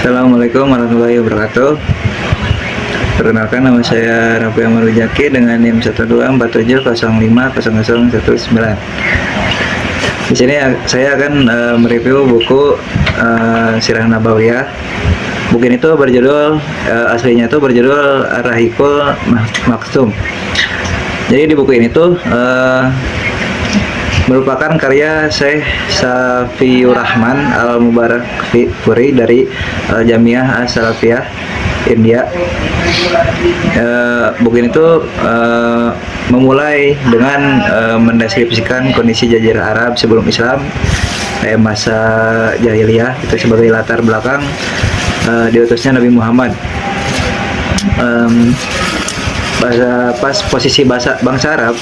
Assalamualaikum warahmatullahi wabarakatuh. Perkenalkan, nama saya Raffi Ahmad Wijaki dengan NIM 12470505019. Di sini saya akan mereview buku Sirah Nabawiyah. Buku ini tuh berjudul aslinya tuh berjudul Ar-Rahiqul Maktum. Jadi di buku ini tuh merupakan karya Syekh Safiur Rahman Al-Mubarakfuri dari Jamiah As-Salafiyah India. Buku ini tuh memulai dengan mendeskripsikan kondisi Jazirah Arab sebelum Islam, kayak masa jahiliyah itu sebagai latar belakang diutusnya Nabi Muhammad. Posisi bangsa Arab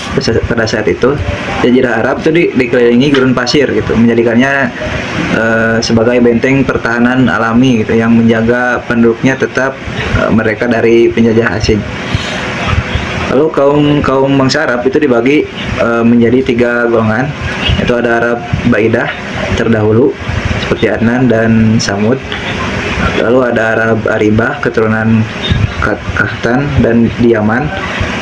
pada saat itu, Jazirah Arab itu dikelilingi gurun pasir gitu, menjadikannya sebagai benteng pertahanan alami gitu, yang menjaga penduduknya tetap mereka dari penjajah asing. Lalu kaum bangsa Arab itu dibagi menjadi 3 golongan, itu ada Arab Baidah terdahulu seperti Adnan dan Samud. Lalu ada Arab Aribah keturunan Kahtan dan di Yaman,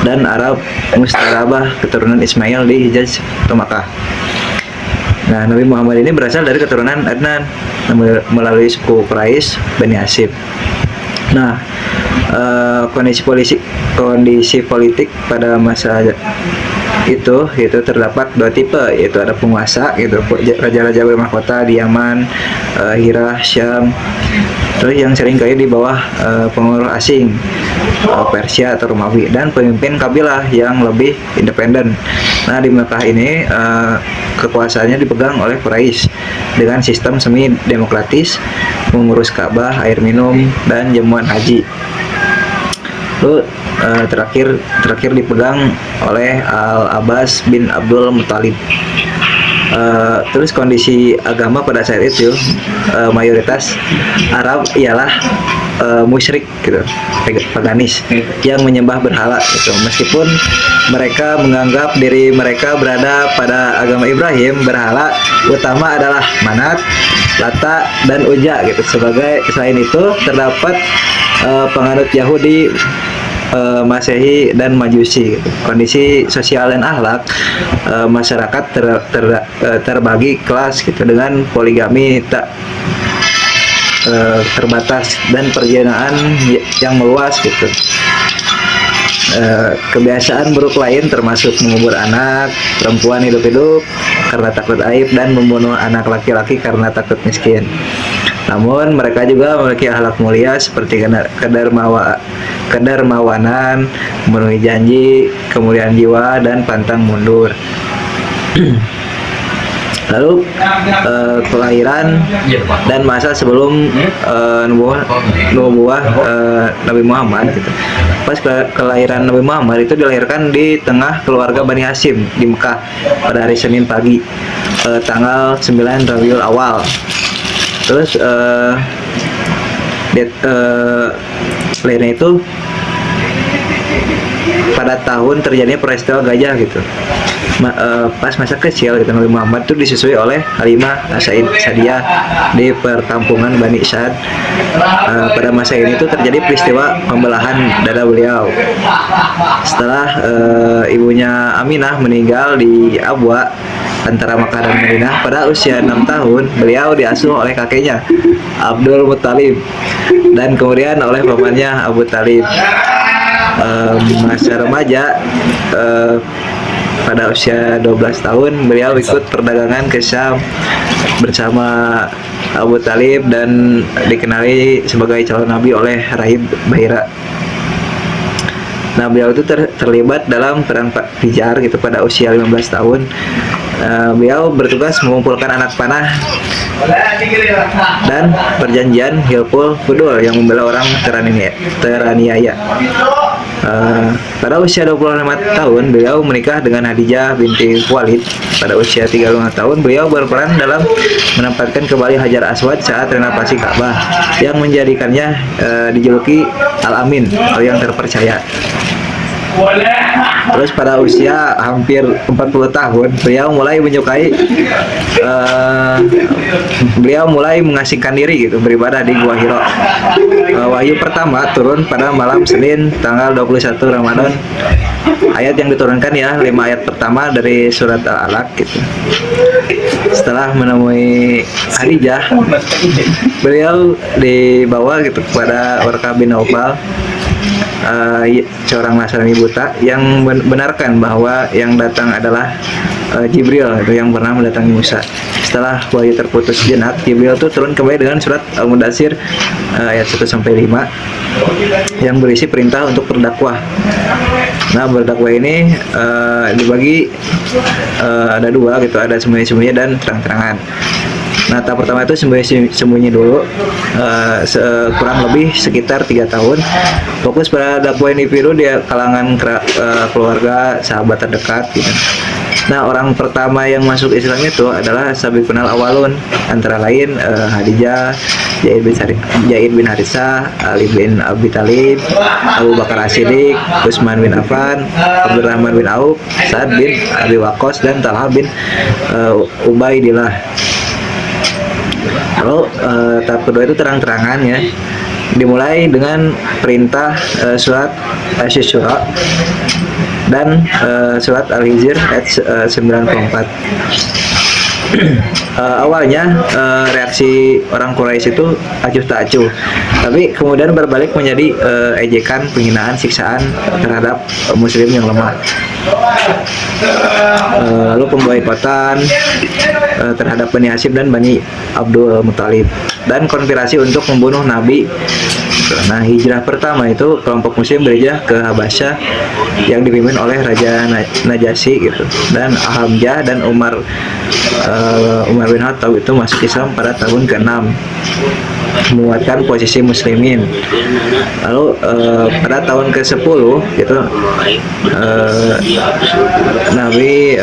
dan Arab Mustarabah keturunan Ismail di Hijaz atau Makkah. Nah, Nabi Muhammad ini berasal dari keturunan Adnan melalui suku Quraisy Bani Hashim. Nah, kondisi politik pada masa itu terdapat 2 tipe, yaitu ada penguasa gitu, raja-raja bermahkota di Yaman, Hirah, Syam, terus yang sering kali di bawah pengaruh asing, Persia atau Romawi, dan pemimpin kabilah yang lebih independen. Nah, di Mekah ini kekuasaannya dipegang oleh Quraisy dengan sistem semi demokratis, mengurus Ka'bah, air minum, dan jamuan haji. Lalu terakhir dipegang oleh Al-Abbas bin Abdul Muthalib. Terus kondisi agama pada saat itu, mayoritas Arab ialah musyrik gitu, paganis yang menyembah berhala gitu. Meskipun mereka menganggap diri mereka berada pada agama Ibrahim, berhala utama adalah Manat, Lata, dan Uja gitu. Selain itu terdapat penganut Yahudi, Masehi, dan Majusi gitu. Kondisi sosial dan akhlak masyarakat terbagi kelas gitu, dengan poligami tak terbatas dan perzinaan yang meluas gitu. Kebiasaan buruk lain termasuk mengubur anak perempuan hidup-hidup karena takut aib, dan membunuh anak laki-laki karena takut miskin. Namun mereka juga memiliki akhlak mulia seperti kedermawanan, memenuhi janji, kemuliaan jiwa, dan pantang mundur. Lalu kelahiran dan masa sebelum nubuah Nabi Muhammad gitu. Pas kelahiran Nabi Muhammad itu dilahirkan di tengah keluarga Bani Hashim di Mekah pada hari Senin pagi, tanggal 9 Rabiul Awal. Terus lahirnya itu pada tahun terjadinya peristiwa gajah gitu. Pas masa kecil gitu, Nabi Muhammad itu disusui oleh Halimah Sa'diyah di perkampungan Bani Sa'd. Pada masa ini tuh terjadi peristiwa pembelahan dada beliau. Setelah ibunya Aminah meninggal di Abwa antara Makkah dan Madinah pada usia 6 tahun, beliau diasuh oleh kakeknya Abdul Muthalib dan kemudian oleh pamannya Abu Talib. Masa remaja, pada usia 12 tahun beliau ikut perdagangan ke Syam bersama Abu Talib dan dikenali sebagai calon nabi oleh Rahib Bahira. Nah, beliau itu terlibat dalam perang Fijar gitu pada usia 15 tahun. Beliau bertugas mengumpulkan anak panah dan perjanjian Hilful Fudul yang membela orang teraniaya. Pada usia 25 tahun beliau menikah dengan Khadijah binti Khuwailid. Pada usia 35 tahun beliau berperan dalam menempatkan kembali Hajar Aswad saat renovasi Ka'bah, yang menjadikannya dijuluki Al-Amin atau yang terpercaya. Terus pada usia hampir 40 tahun, eh, beliau mulai mengasingkan diri gitu, beribadah di Gua Hiro. Wahyu pertama turun pada malam Senin tanggal 21 Ramadan. Ayat yang diturunkan ya 5 ayat pertama dari surat Al-Alaq gitu. Setelah menemui Khadijah, beliau dibawa gitu kepada Warqa bin Naufal, seorang Nasrani buta yang benarkan bahwa yang datang adalah Jibril itu yang pernah mendatangi Musa. Setelah wahyu terputus jenak, Jibril itu turun kembali dengan surat Al-Mudatsir ayat 1 sampai 5 yang berisi perintah untuk berdakwah. Nah, berdakwah ini dibagi ada dua gitu, ada sembunyi-sembunyi dan terang-terangan. Nah, tahap pertama itu sembunyi dulu, kurang lebih sekitar 3 tahun. Fokus pada dakwah individu di kalangan keluarga, sahabat terdekat gitu. Nah, orang pertama yang masuk Islam itu adalah sabiqun al-awwalun, antara lain Khadijah, Zaid bin Haritsah, Ali bin Abi Thalib, Abu Bakar As-Siddiq, Utsman bin Affan, Abdurrahman bin Auf, Sa'ad bin Abi Waqqas, dan Talha bin Ubaidillah. Lalu tahap kedua itu terang-terangan ya, dimulai dengan perintah surat Asy-Syura dan surat Al-Hijr ayat 94. Awalnya reaksi orang Quraisy itu acuh tak acuh, tapi kemudian berbalik menjadi ejekan, penghinaan, siksaan terhadap muslim yang lemah. Lalu pemboikotan terhadap Bani Hashim dan Bani Abdul Muthalib, dan konspirasi untuk membunuh Nabi. Nah, hijrah pertama itu kelompok muslim berhijrah ke Habasyah yang dipimpin oleh Raja Najasyi gitu, dan Hamzah dan Umar bin Khattab itu masuk Islam pada tahun ke-6, menguatkan posisi muslimin. Lalu pada tahun ke-10 gitu, Nabi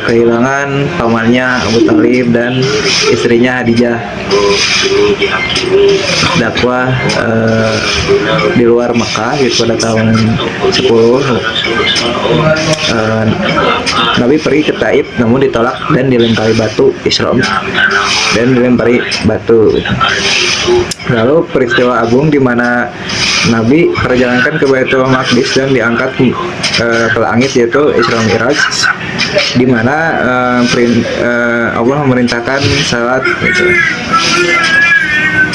kehilangan pamannya Abu Thalib dan istrinya Khadijah. Dakwah di luar Mekah gitu pada tahun 10, Nabi pergi ke Taif namun ditolak dan dilempari batu, Islam dan dilempari batu. Lalu peristiwa agung di mana Nabi perjalankan ke Baitul Maqdis dan diangkat ke langit, yaitu Isra Mi'raj, di mana Allah memerintahkan salat gitu.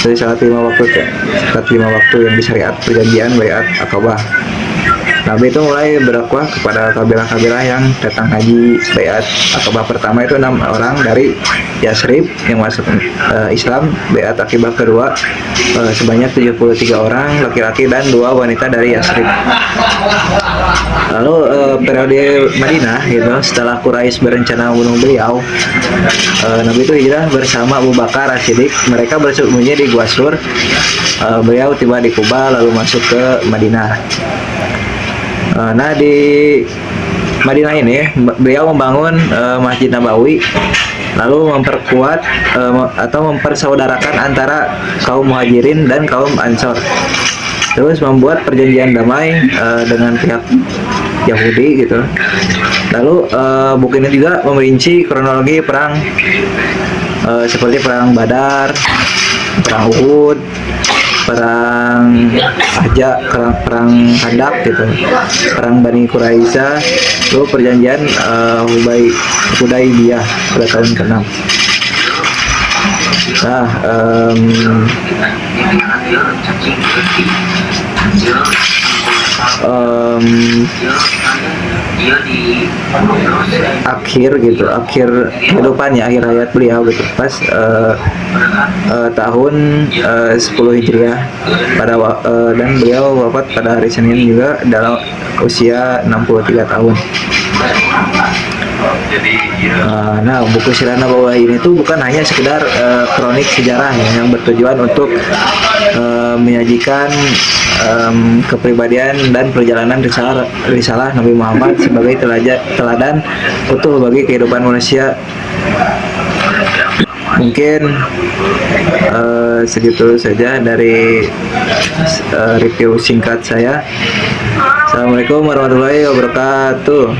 Jadi salat 5 waktu yang disyariat perjanjian Baiat Aqabah. Nabi itu mulai berdakwah kepada kabilah-kabilah yang datang haji Baiat Aqabah pertama itu 6 orang dari Yasrib yang masuk Islam. Baiat Aqabah kedua sebanyak 73 orang laki-laki dan 2 wanita dari Yasrib. Lalu periode Madinah gitu, setelah Quraisy berencana membunuh beliau, Nabi itu hijrah bersama Abu Bakar As-Siddiq. Mereka bersembunyi di Gua Sur. Beliau tiba di Kuba lalu masuk ke Madinah. Nah, di Madinah ini beliau membangun Masjid Nabawi, lalu memperkuat atau mempersaudarakan antara kaum Muhajirin dan kaum Ansor. Terus membuat perjanjian damai dengan pihak Yahudi gitu. Lalu buku ini juga memerinci kronologi perang seperti perang Badar, perang Uhud, perang Ahzab, perang Khandaq gitu, perang Bani Quraisyah, lalu perjanjian Hudaybiyah pada tahun ke-6. Nah, akhir kehidupannya, akhir hayat beliau gitu, pas tahun 10 Hijriah dan beliau wafat pada hari Senin juga dalam usia 63 tahun. Nah, buku Sirah Nabawiyah ini tuh bukan hanya sekedar kronik sejarah ya, yang bertujuan untuk menyajikan kepribadian dan perjalanan risalah Nabi Muhammad sebagai teladan utuh bagi kehidupan manusia. Mungkin segitu saja dari review singkat saya. Assalamualaikum warahmatullahi wabarakatuh.